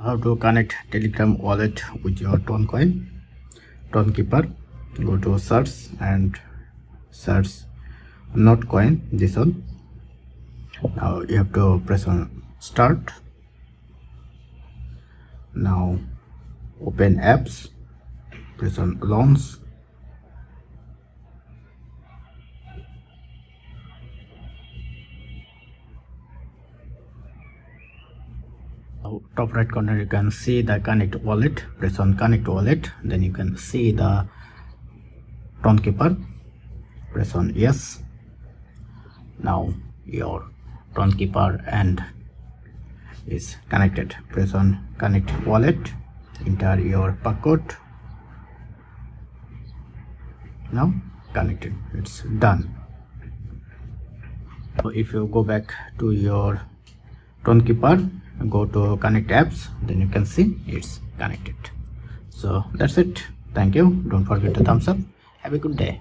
how to connect Telegram wallet with your Tonkeeper. Go to search and search Notcoin, this one. Now you have to press on start. Now open apps, press on launch. Top right corner you can see the connect wallet. Press on connect wallet, then you can see the Tonkeeper. Press on yes. Now your Tonkeeper and is connected. Press on connect wallet, enter your passcode. Now connected, it's done. So if you go back to your Tonkeeper, go to connect apps, then you can see it's connected. So that's it. Thank you. Don't forget to thumbs up. Have a good day.